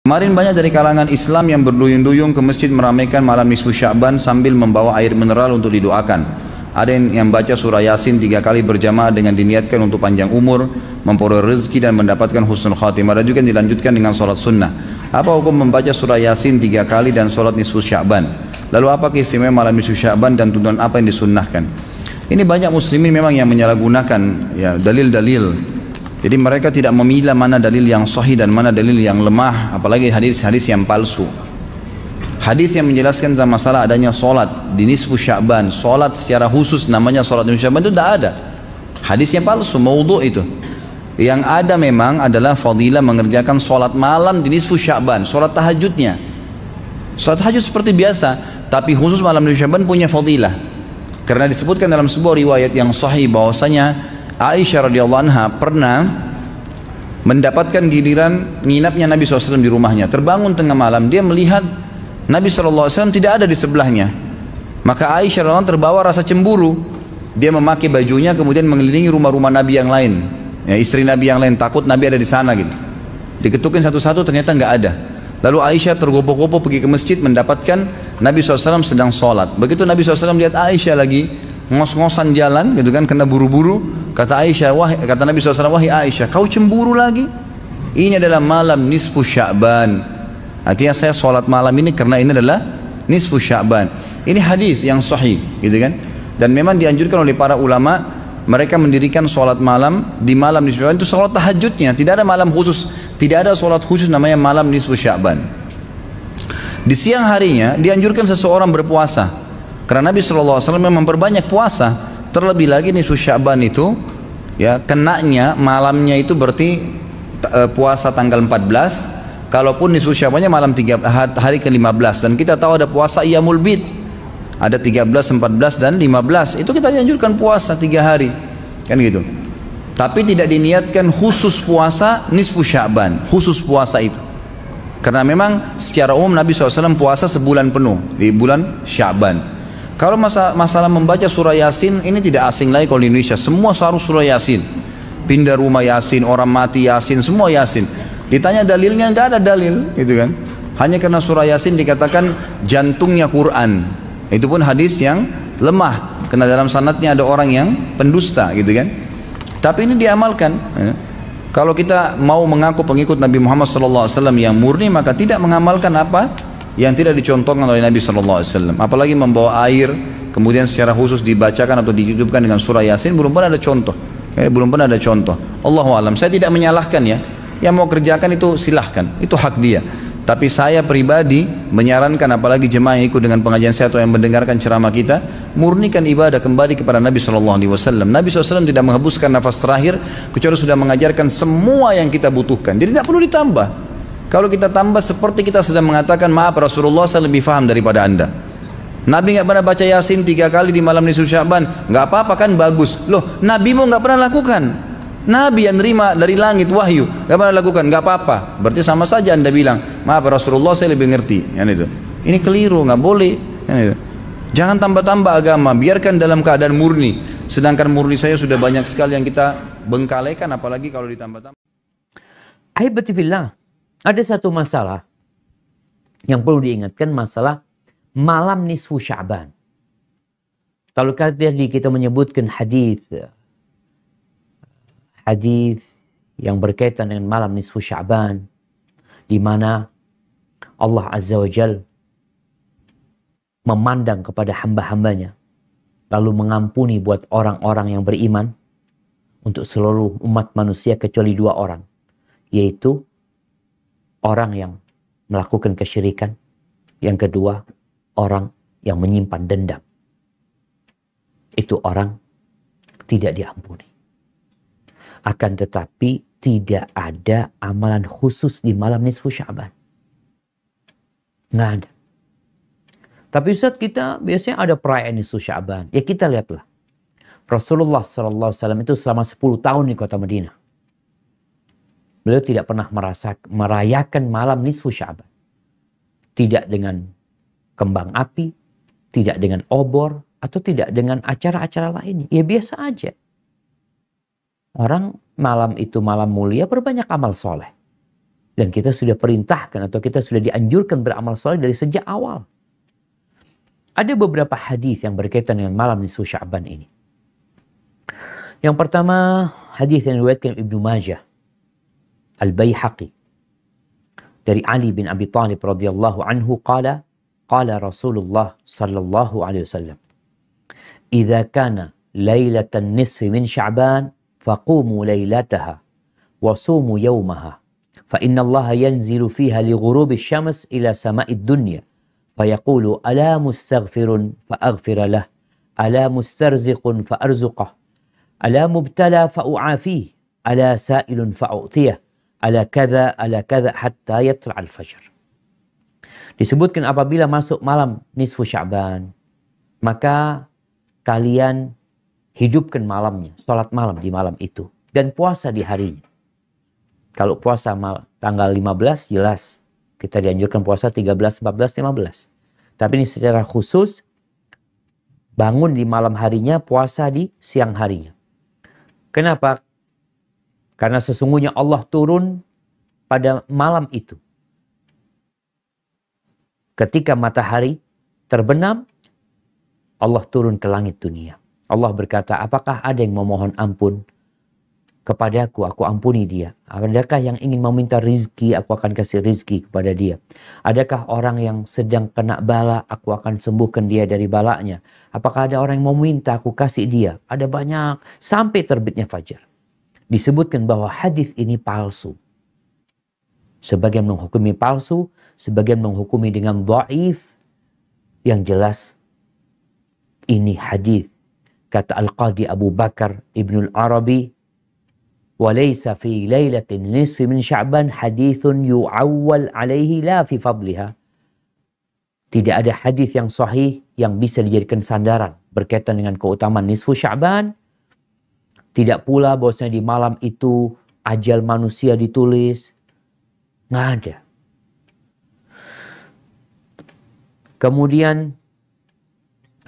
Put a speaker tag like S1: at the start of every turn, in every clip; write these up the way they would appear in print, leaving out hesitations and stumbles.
S1: Kemarin banyak dari kalangan Islam yang berduyun-duyung ke masjid meramaikan malam nisfu Sya'ban sambil membawa air mineral untuk didoakan. Ada yang baca surah Yasin 3 kali berjamaah dengan diniatkan untuk panjang umur, memperoleh rezeki dan mendapatkan husnul khatimah. Ada juga yang dilanjutkan dengan sholat sunnah. Apa hukum membaca surah Yasin 3 kali dan sholat nisfu Sya'ban? Lalu apa keistimewaan malam nisfu Sya'ban dan tuntunan apa yang disunnahkan? Ini banyak muslimin memang yang menyalahgunakan ya dalil-dalil. Jadi mereka tidak memilah mana dalil yang sahih dan mana dalil yang lemah, apalagi hadis-hadis yang palsu. Hadis yang menjelaskan tentang masalah adanya solat di nisfu Sya'ban, solat secara khusus namanya solat nisfu Sya'ban itu tidak ada. Hadisnya palsu, maudhu' itu. Yang ada memang adalah fadilah mengerjakan solat malam di nisfu Sya'ban, solat tahajudnya. Solat tahajud seperti biasa, tapi khusus malam nisfu Sya'ban punya fadilah. Karena disebutkan dalam sebuah riwayat yang sahih bahwasanya Aisyah radhiyallahu anha pernah mendapatkan giliran nginapnya Nabi SAW di rumahnya. Terbangun tengah malam, dia melihat Nabi SAW tidak ada di sebelahnya. Maka Aisyah radhiyallahu anha terbawa rasa cemburu. Dia memakai bajunya kemudian mengelilingi rumah-rumah Nabi yang lain, ya, istri Nabi yang lain, takut Nabi ada di sana gitu. Diketukin satu-satu, ternyata nggak ada. Lalu Aisyah tergopoh-gopoh pergi ke masjid mendapatkan Nabi SAW sedang sholat. Begitu Nabi SAW lihat Aisyah lagi ngos-ngosan jalan gitu kan, kena buru-buru, kata Aisyah, kata Nabi SAW, wahai Aisyah, kau cemburu lagi? Ini adalah malam nisfu Sya'ban. Artinya saya sholat malam ini karena ini adalah nisfu Sya'ban. Ini hadis yang sahih gitu kan. Dan memang dianjurkan oleh para ulama, mereka mendirikan sholat malam di malam nisfu Sya'ban, itu sholat tahajudnya, tidak ada malam khusus, tidak ada sholat khusus namanya malam nisfu Sya'ban. Di siang harinya dianjurkan seseorang berpuasa. Karena Nabi SAW memang memperbanyak puasa. Terlebih lagi nisfu Sya'ban itu ya kenanya malamnya itu berarti puasa tanggal 14. Kalaupun nisfu Sya'bannya malam hari ke-15. Dan kita tahu ada puasa Iyamul Bid. Ada 13, 14 dan 15. Itu kita dianjurkan puasa 3 hari. Kan gitu. Tapi tidak diniatkan khusus puasa nisfu Sya'ban. Khusus puasa itu. Karena memang secara umum Nabi SAW puasa sebulan penuh di bulan Sya'ban. Kalau masalah membaca surah Yasin, ini tidak asing lagi kalau di Indonesia. Semua harus surah Yasin. Pindah rumah Yasin, orang mati Yasin, semua Yasin. Ditanya dalilnya, nggak ada dalil, gitu kan? Hanya karena surah Yasin dikatakan jantungnya Quran. Itu pun hadis yang lemah, karena dalam sanadnya ada orang yang pendusta, gitu kan? Tapi ini diamalkan. Ya. Kalau kita mau mengaku pengikut Nabi Muhammad SAW yang murni, maka tidak mengamalkan apa yang tidak dicontohkan oleh Nabi SAW. Apalagi membawa air kemudian secara khusus dibacakan atau ditutupkan dengan surah Yasin, belum pernah ada contoh. Belum pernah ada contoh. Allahu alam. Saya tidak menyalahkan ya, yang mau kerjakan itu silahkan, itu hak dia. Tapi saya pribadi menyarankan, apalagi jemaah yang ikut dengan pengajian saya atau yang mendengarkan ceramah kita, murnikan ibadah kembali kepada Nabi SAW. Nabi SAW tidak menghembuskan nafas terakhir kecuali sudah mengajarkan semua yang kita butuhkan. Jadi tidak perlu ditambah. Kalau kita tambah seperti kita sedang mengatakan, maaf Rasulullah saya lebih faham daripada anda. Nabi nggak pernah baca Yasin 3 kali di malam nisfu Sya'ban, nggak apa-apa kan, bagus. Loh, Nabi mau nggak pernah lakukan. Nabi yang nerima dari langit wahyu nggak pernah lakukan, nggak apa-apa. Berarti sama saja anda bilang, maaf Rasulullah saya lebih ngerti. Yang itu. Ini keliru, nggak boleh. Yang itu. Jangan tambah-tambah agama, biarkan dalam keadaan murni. Sedangkan murni saya sudah banyak sekali yang kita bengkalekan, apalagi kalau ditambah-tambah.
S2: Ahibbatifillah. Ada satu masalah yang perlu diingatkan, masalah malam nisfu Sya'ban. Kalau tadi kita menyebutkan hadis yang berkaitan dengan malam nisfu Sya'ban, di mana Allah Azza wa Jal memandang kepada hamba-hambanya, lalu mengampuni buat orang-orang yang beriman untuk seluruh umat manusia kecuali 2 orang, yaitu orang yang melakukan kesyirikan, yang kedua orang yang menyimpan dendam. Itu orang tidak diampuni. Akan tetapi tidak ada amalan khusus di malam nisfu Sya'ban. Nggak ada. Tapi Ustaz, kita biasanya ada perayaan nisfu Sya'ban. Ya kita lihatlah. Rasulullah SAW itu selama 10 tahun di kota Madinah. Beliau tidak pernah merayakan malam nisfu Sya'ban. Tidak dengan kembang api, tidak dengan obor, atau tidak dengan acara-acara lainnya. Ya biasa aja. Orang malam itu malam mulia, berbanyak amal soleh. Dan kita sudah perintahkan atau kita sudah dianjurkan beramal soleh dari sejak awal. Ada beberapa hadis yang berkaitan dengan malam nisfu Sya'ban ini. Yang pertama, hadis yang diriwayatkan Ibnu Majah, Al-Baihaqi, dari Ali bin Abi Thalib radhiyallahu anhu qala Rasulullah sallallahu alaihi wasallam, "Idza kana lailatan nisfi min Sya'ban faqumu lailataha wa sumu yawmaha fa inna Allah yanzilu fiha li ghurubi syams ila sama'id dunya fayaqulu ala mustaghfirun fa aghfir lah ala mustarziqun fa arzuqah ala mubtala fa u'afih ala sa'ilun fa u'tiyah ala kadza hatta yatla' al-fajr." Disebutkan apabila masuk malam nisfu Sya'ban, maka kalian hidupkan malamnya, sholat malam di malam itu, dan puasa di harinya. Kalau puasa tanggal 15, jelas kita dianjurkan puasa 13, 14, 15. Tapi ini secara khusus, bangun di malam harinya, puasa di siang harinya. Kenapa? Karena sesungguhnya Allah turun pada malam itu. Ketika matahari terbenam, Allah turun ke langit dunia. Allah berkata, apakah ada yang memohon ampun kepadaku, aku ampuni dia. Adakah yang ingin meminta rizki, aku akan kasih rizki kepada dia. Adakah orang yang sedang kena bala, aku akan sembuhkan dia dari balanya. Apakah ada orang yang mau minta, aku kasih dia. Ada banyak, sampai terbitnya fajar. Disebutkan bahwa hadis ini palsu. Sebagian menghukumi palsu, sebagian menghukumi dengan dhaif. Yang jelas, ini hadis. Kata Al-Qadi Abu Bakar Ibnul Arabi, "Walaysa fi lailatin nisfi min Sya'ban hadithun yu'awwal alaihi la fi fadliha." Tidak ada hadis yang sahih yang bisa dijadikan sandaran berkaitan dengan keutamaan nisfu Sya'ban. Tidak pula bahwasanya di malam itu ajal manusia ditulis. Nggak ada. Kemudian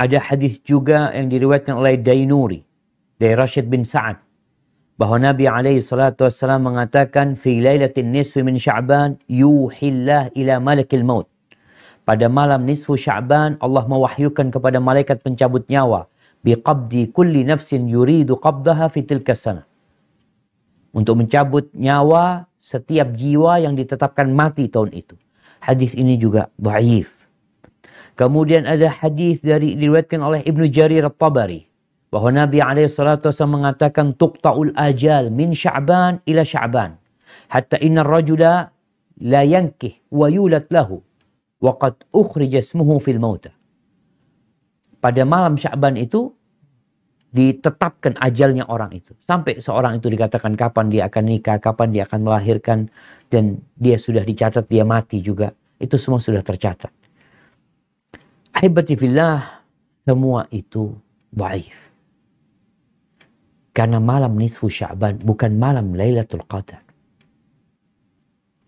S2: ada hadis juga yang diriwayatkan oleh Dainuri dari Rashid bin Sa'ad bahwa Nabi alaihi salatu wassalam mengatakan fi lailatin nisfi min Sya'ban yuhillah ila malakil maut. Pada malam nisfu Sya'ban Allah mewahyukan kepada malaikat pencabut nyawa biqabdi kulli nafsin yuridu qabdaha fi tilka sana. Untuk mencabut nyawa setiap jiwa yang ditetapkan mati tahun itu. Hadis ini juga dhaif. Kemudian ada hadis diriwayatkan oleh Ibnu Jarir At-Tabari bahwa Nabi SAW mengatakan tuqta'ul ajal min Sya'ban ila Sya'ban hatta inna rajula la yankih wa yulat lahu wa qad ukhrija ismuhu fil mauta. Pada malam Sya'ban itu ditetapkan ajalnya orang itu. Sampai seorang itu dikatakan kapan dia akan nikah, kapan dia akan melahirkan, dan dia sudah dicatat dia mati juga. Itu semua sudah tercatat. Ahibati fillah, semua itu dhaif. Karena malam nisfu Sya'ban bukan malam Lailatul Qadar.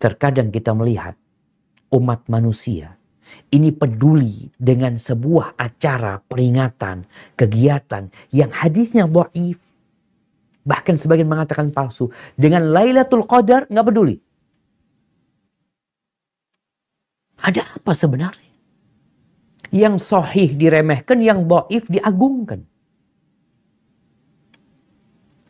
S2: Terkadang kita melihat umat manusia ini peduli dengan sebuah acara, peringatan, kegiatan yang hadisnya dhaif. Bahkan sebagian mengatakan palsu. Dengan Lailatul Qadar nggak peduli. Ada apa sebenarnya? Yang sahih diremehkan, yang dhaif diagungkan.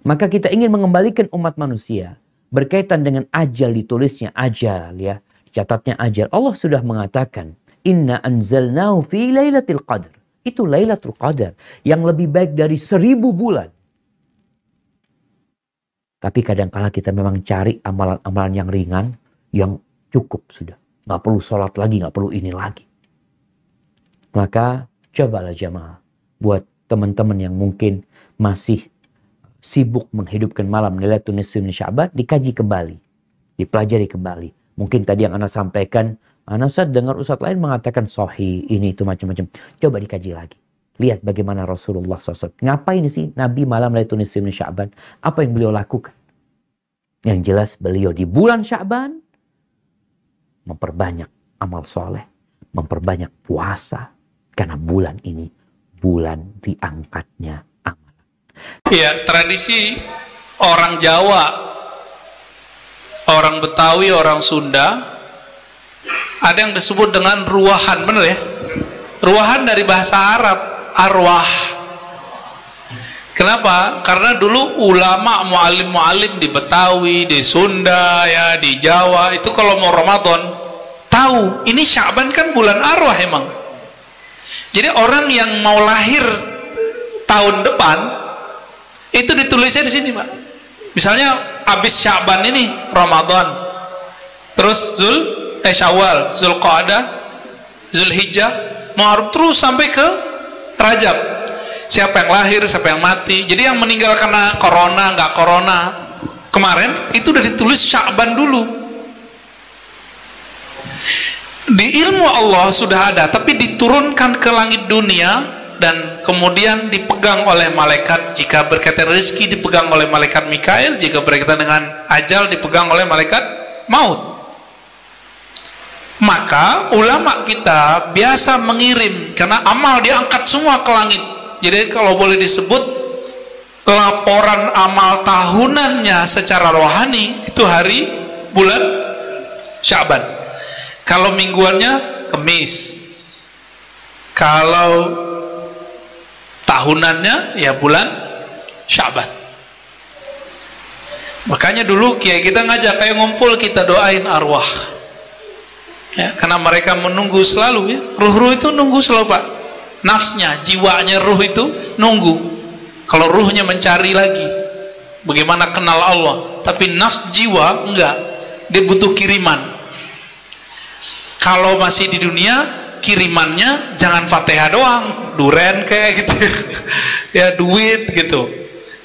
S2: Maka kita ingin mengembalikan umat manusia berkaitan dengan ajal, ditulisnya ajal, ya, catatnya ajal. Allah sudah mengatakan, Inna anzalnahu fi lailatul qadar. Itu Lailatul Qadar yang lebih baik dari 1000 bulan. Tapi kadang-kala kita memang cari amalan-amalan yang ringan, yang cukup sudah. Nggak perlu sholat lagi, nggak perlu ini lagi. Maka cobalah jamaah, buat teman-teman yang mungkin masih sibuk menghidupkan malam Lailatul Nisfi min Sya'ban, dikaji kembali, dipelajari kembali. Mungkin tadi yang Anda sampaikan, Anda Ustaz dengar Ustaz lain mengatakan sahih, ini itu macam-macam. Coba dikaji lagi. Lihat bagaimana Rasulullah SAW. Ngapain sih Nabi malam Lailatul Nisfi min Sya'ban? Apa yang beliau lakukan? Yang jelas beliau di bulan Sya'ban memperbanyak amal soleh, memperbanyak puasa. Karena bulan ini bulan diangkatnya amalan.
S3: Ya, tradisi orang Jawa orang Betawi, orang Sunda, ada yang disebut dengan ruwahan, bener ya? Ruwahan dari bahasa Arab, arwah. Kenapa? Karena dulu ulama muallim-muallim di Betawi, di Sunda, ya di Jawa, itu kalau mau Ramadan tahu ini Sya'ban kan bulan arwah emang. Jadi orang yang mau lahir tahun depan itu ditulisnya di sini, Pak. Misalnya habis Sya'ban ini Ramadan, terus Syawal, Zulqa'dah, Zulhijjah, Muharram, terus sampai ke Rajab. Siapa yang lahir, siapa yang mati. Jadi yang meninggal karena corona, nggak corona kemarin itu udah ditulis Sya'ban dulu. Di ilmu Allah sudah ada, tapi diturunkan ke langit dunia dan kemudian dipegang oleh malaikat. Jika berkaitan rezeki dipegang oleh malaikat Mikail, jika berkaitan dengan ajal dipegang oleh malaikat maut. Maka ulama kita biasa mengirim, karena amal diangkat semua ke langit. Jadi kalau boleh disebut laporan amal tahunannya secara rohani itu hari bulan Sya'ban. Kalau mingguannya Kamis, kalau tahunannya ya bulan Sya'ban. Makanya dulu kiai kita ngajak, kayak ngumpul kita doain arwah ya, karena mereka menunggu selalu ya. Ruh-ruh itu nunggu selalu, Pak. Nafsnya, jiwanya ruh itu nunggu. Kalau ruhnya mencari lagi bagaimana kenal Allah, tapi nafs jiwa enggak, dia butuh kiriman. Kalau masih di dunia, kirimannya jangan Fatihah doang, duren kayak gitu ya, duit gitu.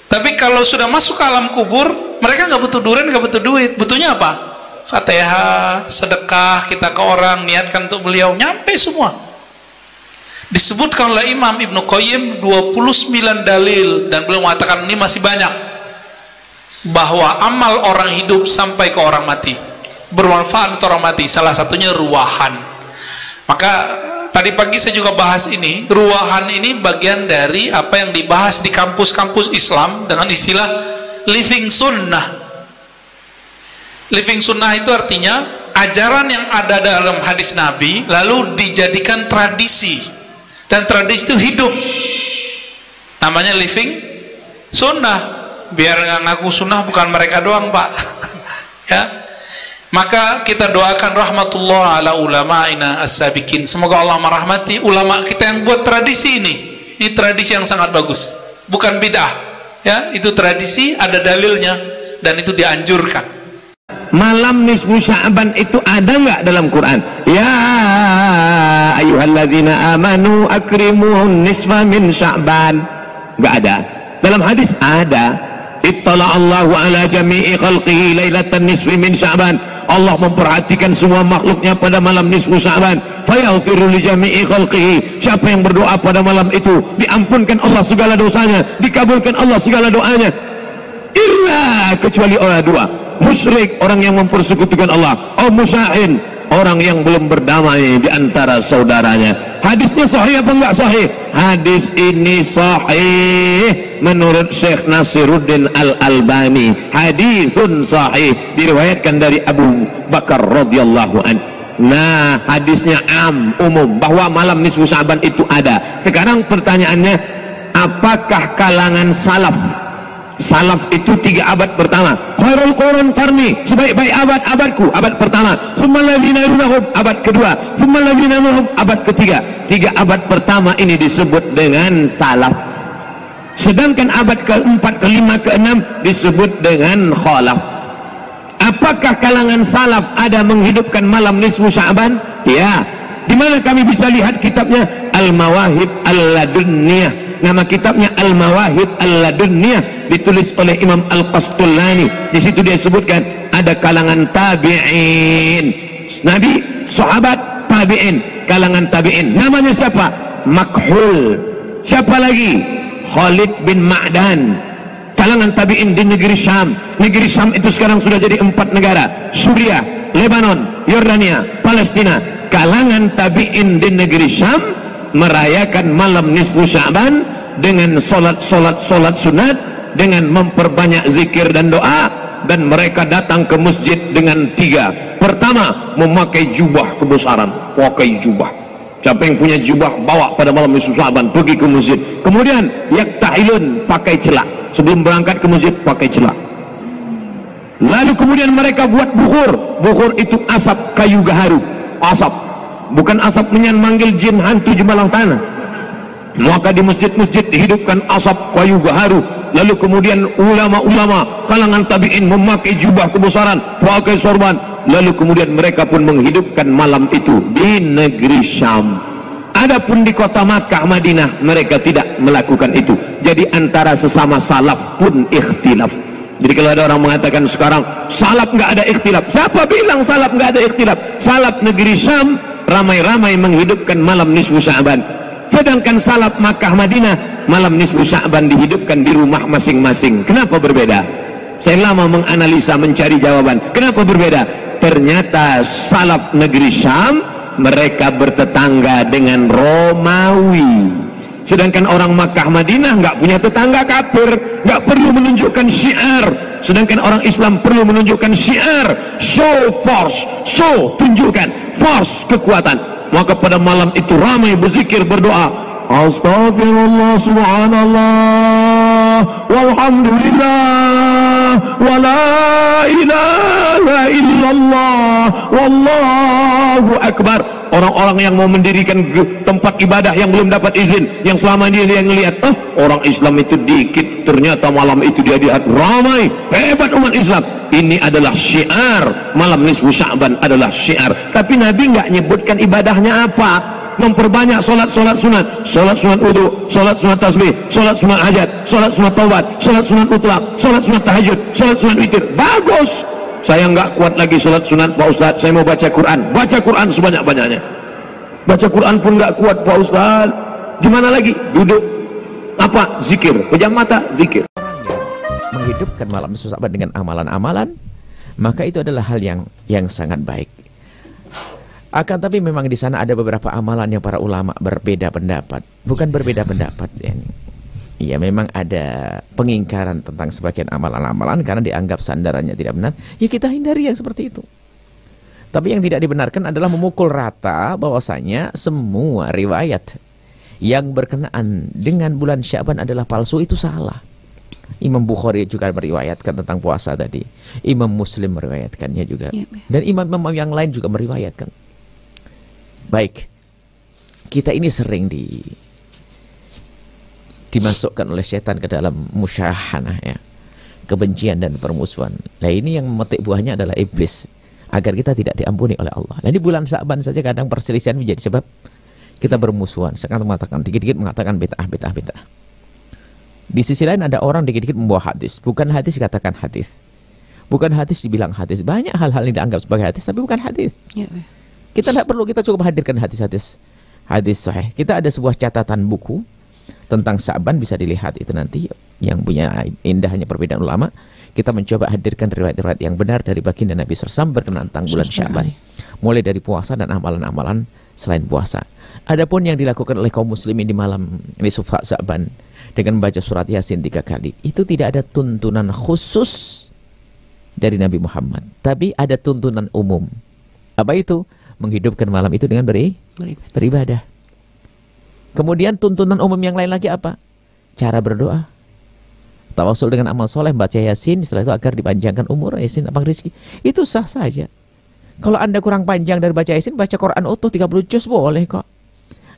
S3: Tapi kalau sudah masuk ke alam kubur, mereka nggak butuh duren, nggak butuh duit. Butuhnya apa? Fatihah, sedekah kita ke orang, niatkan untuk beliau, nyampe semua. Disebutkan oleh Imam Ibnu Qayyim 29 dalil, dan beliau mengatakan ini masih banyak, bahwa amal orang hidup sampai ke orang mati, bermanfaat untuk orang mati. Salah satunya ruwahan. Maka tadi pagi saya juga bahas ini. Ruwahan ini bagian dari apa yang dibahas di kampus-kampus Islam dengan istilah living sunnah. Living sunnah itu artinya ajaran yang ada dalam hadis Nabi lalu dijadikan tradisi, dan tradisi itu hidup. Namanya living sunnah. Biar nggak ngaku sunnah bukan mereka doang, Pak. Ya. Maka kita doakan rahmatullah ala ulama'ina as-sabiqin. Semoga Allah merahmati ulama kita yang buat tradisi ini. Ini tradisi yang sangat bagus, bukan bid'ah. Ya, itu tradisi, ada dalilnya, dan itu dianjurkan.
S4: Malam nisfu Sya'ban itu ada nggak dalam Quran? Ya ayyuhalladzina amanu akrimun nisfa min Sya'ban. Nggak ada. Dalam hadis ada. Ittala'allahu ala jami'i khalqihi lailatan nisfi min Sya'ban. Allah memperhatikan semua makhluknya pada malam nisfu Sya'ban. Fayaghfiru li jami'i khalqihi. Siapa yang berdoa pada malam itu, diampunkan Allah segala dosanya, dikabulkan Allah segala doanya. Illa, kecuali orang dua, musyrik, orang yang mempersekutukan Allah, musyahin, orang yang belum berdamai di antara saudaranya. Hadisnya sahih apa enggak sahih? Hadis ini sahih menurut Syekh Nasiruddin Al-Albani. Hadisun sahih, diriwayatkan dari Abu Bakar radhiyallahu an. Nah, hadisnya umum bahwa malam nisfu Sya'ban itu ada. Sekarang pertanyaannya, apakah kalangan salaf? Salaf itu 3 abad pertama. Khairul Qurun qarni, sebaik-baik abadku, abad pertama. Tsummal ladzina yalunahum, abad kedua. Tsummal ladzina yalunahum, abad ketiga. 3 abad pertama ini disebut dengan salaf. Sedangkan abad keempat, kelima, keenam disebut dengan khalaf. Apakah kalangan salaf ada menghidupkan malam nisfu Sya'ban? Ya. Di mana kami bisa lihat kitabnya? Al-Mawahib Al-Ladunniyah. Nama kitabnya Al-Mawahib Al-Ladunniyah, ditulis oleh Imam Al-Qastullani. Di situ dia sebutkan ada kalangan tabi'in, Nabi, sahabat, tabi'in, kalangan tabi'in. Namanya siapa? Makhul. Siapa lagi? Khalid bin Ma'dan. Kalangan tabi'in di negeri Syam. Negeri Syam itu sekarang sudah jadi 4 negara: Suriah, Lebanon, Yordania, Palestina. Kalangan tabi'in di negeri Syam merayakan malam nisfu Sya'ban dengan solat sunat, dengan memperbanyak zikir dan doa, dan mereka datang ke masjid dengan 3. Pertama, memakai jubah kebesaran, pakai jubah. Siapa yang punya jubah bawa pada malam nisfu Sya'ban, pergi ke masjid. Kemudian yaktahilun, pakai celak. Sebelum berangkat ke masjid pakai celak. Lalu kemudian mereka buat bukhur. Bukhur itu asap kayu gaharu. Asap, bukan asap menyan manggil jin hantu jemalang tanah. Maka di masjid-masjid dihidupkan asap kayu gaharu. Lalu kemudian ulama-ulama kalangan tabi'in memakai jubah kebesaran, pakai sorban. Lalu kemudian mereka pun menghidupkan malam itu di negeri Syam. Adapun di kota Makkah, Madinah, mereka tidak melakukan itu. Jadi antara sesama salaf pun ikhtilaf. Jadi kalau ada orang mengatakan sekarang salaf nggak ada ikhtilaf, siapa bilang salaf nggak ada ikhtilaf? Salaf negeri Syam ramai-ramai menghidupkan malam nisfu Sya'ban. Sedangkan salaf Makkah Madinah malam nisfu Sya'ban dihidupkan di rumah masing-masing. Kenapa berbeda? Saya lama menganalisa, mencari jawaban. Kenapa berbeda? Ternyata salaf negeri Syam mereka bertetangga dengan Romawi. Sedangkan orang Makkah Madinah nggak punya tetangga kafir, nggak perlu menunjukkan syiar. Sedangkan orang Islam perlu menunjukkan syiar, show force, show tunjukkan force, kekuatan. Maka pada malam itu ramai berzikir, berdoa, Astaghfirullah, subhanallah, walhamdulillah, wala ilaha illallah, wallahu akbar. Orang-orang yang mau mendirikan tempat ibadah yang belum dapat izin, yang selama ini dia ngelihat, oh orang Islam itu dikit, ternyata malam itu dia lihat ramai, hebat umat Islam. Ini adalah syiar, malam nisfu Sya'ban adalah syiar. Tapi Nabi nggak nyebutkan ibadahnya apa. Memperbanyak solat sunat, solat sunat wudu, solat sunat tasbih, solat sunat hajat, solat sunat taubat, solat sunat mutlak, solat sunat tahajud, solat sunat witir. Bagus. Saya nggak kuat lagi sholat sunat Pak Ustadz, saya mau baca Quran. Baca Quran sebanyak-banyaknya. Baca Quran pun nggak kuat Pak Ustadz. Gimana lagi? Duduk. Apa? Zikir. Pejam mata, zikir.
S5: Menghidupkan malam nisfu Sya'ban dengan amalan-amalan, maka itu adalah hal yang sangat baik. Akan tapi memang di sana ada beberapa amalan yang para ulama berbeda pendapat. Bukan berbeda pendapat, ya. Ya memang ada pengingkaran tentang sebagian amalan-amalan karena dianggap sandarannya tidak benar. Ya kita hindari yang seperti itu. Tapi yang tidak dibenarkan adalah memukul rata bahwasanya semua riwayat yang berkenaan dengan bulan Sya'ban adalah palsu, itu salah. Imam Bukhari juga meriwayatkan tentang puasa tadi. Imam Muslim meriwayatkannya juga. Dan imam-imam yang lain juga meriwayatkan. Baik. Kita ini sering dimasukkan oleh setan ke dalam musyahanah, ya, kebencian dan permusuhan. Nah ini yang memetik buahnya adalah iblis, agar kita tidak diampuni oleh Allah. Nah di bulan Sya'ban saja kadang perselisihan menjadi sebab kita bermusuhan. Sekarang mengatakan, dikit-dikit mengatakan bid'ah. Di sisi lain ada orang dikit-dikit membawa hadis, bukan hadis dikatakan hadis, bukan hadis dibilang hadis. Banyak hal-hal yang dianggap sebagai hadis tapi bukan hadis. Kita tidak perlu, kita cukup hadirkan hadis sahih. Kita ada sebuah catatan buku tentang Sya'ban, bisa dilihat itu nanti, yang punya indahnya perbedaan ulama. Kita mencoba hadirkan riwayat-riwayat yang benar dari baginda Nabi SAW berkenaan tentang bulan Sya'ban, mulai dari puasa dan amalan-amalan selain puasa. Adapun yang dilakukan oleh kaum muslimin di malam nisfu Sya'ban dengan membaca surat Yasin 3 kali, itu tidak ada tuntunan khusus dari Nabi Muhammad, tapi ada tuntunan umum. Apa itu? Menghidupkan malam itu dengan beribadah. Kemudian tuntunan umum yang lain lagi apa? Cara berdoa. Tawasul dengan amal soleh, baca Yasin, setelah itu agar dipanjangkan umur, Yasin lapang rezeki. Itu sah saja. Kalau Anda kurang panjang dari baca Yasin, baca Quran utuh 30 juz boleh kok.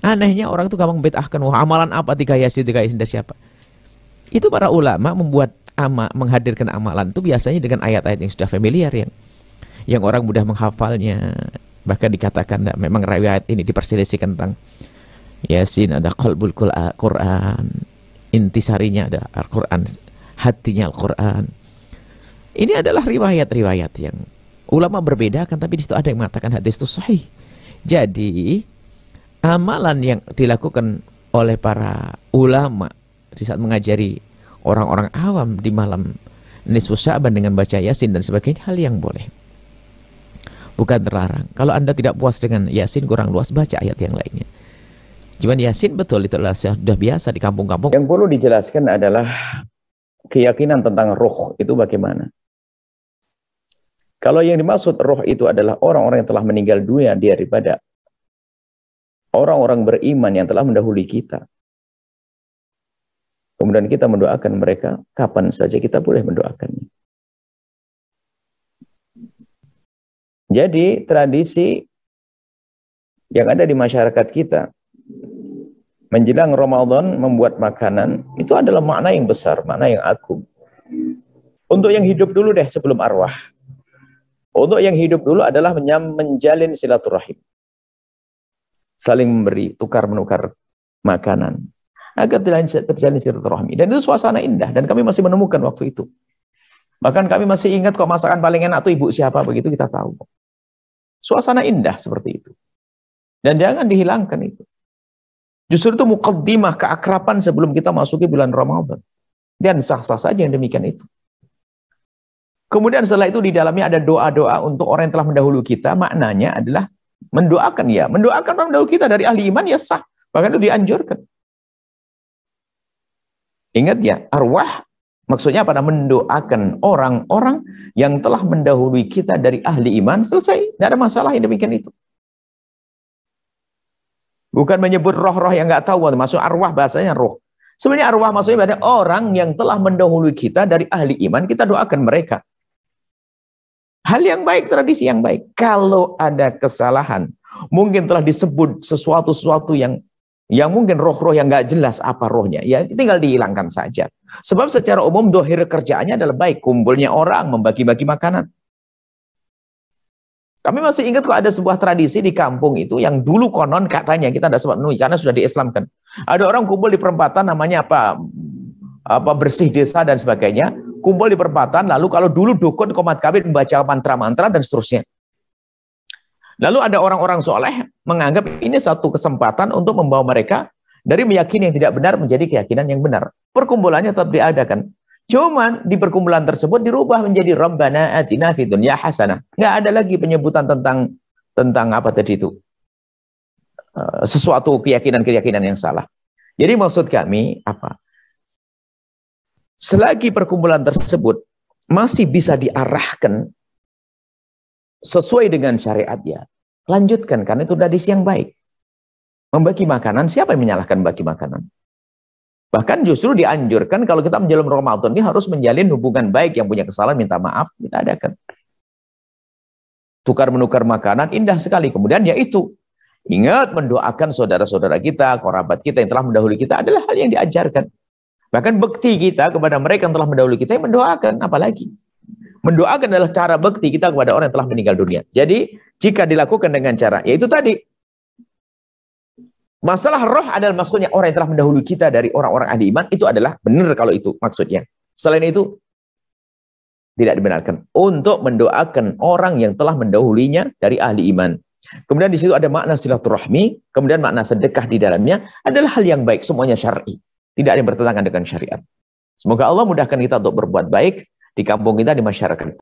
S5: Anehnya orang itu gampang bid'ahkan, wah amalan apa 3 Yasin dari siapa? Itu para ulama membuat menghadirkan amalan itu biasanya dengan ayat-ayat yang sudah familiar, yang orang mudah menghafalnya. Bahkan dikatakan memang riwayat ini diperselisihkan tentang Yasin ada qalbul Quran, intisarinya ada Al-Quran, hatinya Al-Quran. Ini adalah riwayat-riwayat yang ulama berbeda kan, tapi di situ ada yang mengatakan hadis itu sahih. Jadi amalan yang dilakukan oleh para ulama di saat mengajari orang-orang awam di malam nisfu Sya'ban dengan baca Yasin dan sebagainya, hal yang boleh, bukan terlarang. Kalau Anda tidak puas dengan Yasin kurang luas, baca ayat yang lainnya. Cuman Yasin betul itu adalah sudah biasa di kampung-kampung.
S6: Yang perlu dijelaskan adalah keyakinan tentang ruh itu bagaimana. Kalau yang dimaksud roh itu adalah orang-orang yang telah meninggal dunia daripada orang-orang beriman yang telah mendahului kita. Kemudian kita mendoakan mereka, kapan saja kita boleh mendoakannya. Jadi tradisi yang ada di masyarakat kita menjelang Ramadan membuat makanan itu adalah makna yang besar, makna yang agung. Untuk yang hidup dulu deh sebelum arwah. Untuk yang hidup dulu adalah menjalin silaturahim. Saling memberi, tukar-menukar makanan. Agar terjalin silaturahmi. Dan itu suasana indah. Dan kami masih menemukan waktu itu. Bahkan kami masih ingat kok masakan paling enak itu ibu siapa, begitu kita tahu. Suasana indah seperti itu. Dan jangan dihilangkan itu. Justru itu muqaddimah keakraban sebelum kita masuki bulan Ramadan. Dan sah-sah saja yang demikian itu. Kemudian setelah itu di dalamnya ada doa-doa untuk orang yang telah mendahului kita. Maknanya adalah mendoakan ya. Mendoakan orang mendahului kita dari ahli iman ya sah. Bahkan itu dianjurkan. Ingat ya, arwah maksudnya pada mendoakan orang-orang yang telah mendahului kita dari ahli iman. Selesai. Tidak ada masalah yang demikian itu. Bukan menyebut roh-roh yang nggak tahu. Maksud arwah bahasanya roh. Sebenarnya arwah maksudnya pada orang yang telah mendahului kita dari ahli iman. Kita doakan mereka. Hal yang baik, tradisi yang baik. Kalau ada kesalahan, mungkin telah disebut sesuatu yang mungkin roh-roh yang nggak jelas apa rohnya, ya tinggal dihilangkan saja. Sebab secara umum dohir kerjaannya adalah baik, kumpulnya orang, membagi-bagi makanan. Kami masih ingat kok ada sebuah tradisi di kampung itu yang dulu konon katanya kita tidak sempat menemui karena sudah diislamkan. Ada orang kumpul di perempatan namanya apa bersih desa dan sebagainya. Kumpul di perempatan, lalu kalau dulu dukun komat kabir membaca mantra-mantra dan seterusnya. Lalu ada orang-orang soleh menganggap ini satu kesempatan untuk membawa mereka dari meyakini yang tidak benar menjadi keyakinan yang benar. Perkumpulannya tetap diadakan. Cuman di perkumpulan tersebut dirubah menjadi Rabbana atina fid dunya hasanah. Nggak ada lagi penyebutan tentang apa tadi itu. Sesuatu keyakinan-keyakinan yang salah. Jadi maksud kami apa? Selagi perkumpulan tersebut masih bisa diarahkan sesuai dengan syariatnya, lanjutkan, karena itu tradisi yang baik. Membagi makanan, siapa yang menyalahkan bagi makanan? Bahkan justru dianjurkan kalau kita menjelang Ramadan ini harus menjalin hubungan baik, yang punya kesalahan minta maaf, kita adakan. Tukar-menukar makanan, indah sekali. Kemudian yaitu, ingat mendoakan saudara-saudara kita, kerabat kita yang telah mendahului kita adalah hal yang diajarkan. Bahkan bekti kita kepada mereka yang telah mendahului kita yang mendoakan, apalagi. Mendoakan adalah cara bekti kita kepada orang yang telah meninggal dunia. Jadi, jika dilakukan dengan cara, yaitu tadi. Masalah roh adalah maksudnya orang yang telah mendahului kita dari orang-orang ahli iman, itu adalah benar kalau itu maksudnya. Selain itu, tidak dibenarkan. Untuk mendoakan orang yang telah mendahulinya dari ahli iman. Kemudian di situ ada makna silaturahmi, kemudian makna sedekah di dalamnya, adalah hal yang baik, semuanya syar'i. Tidak ada yang bertentangan dengan syariat. Semoga Allah mudahkan kita untuk berbuat baik di kampung kita, di masyarakat.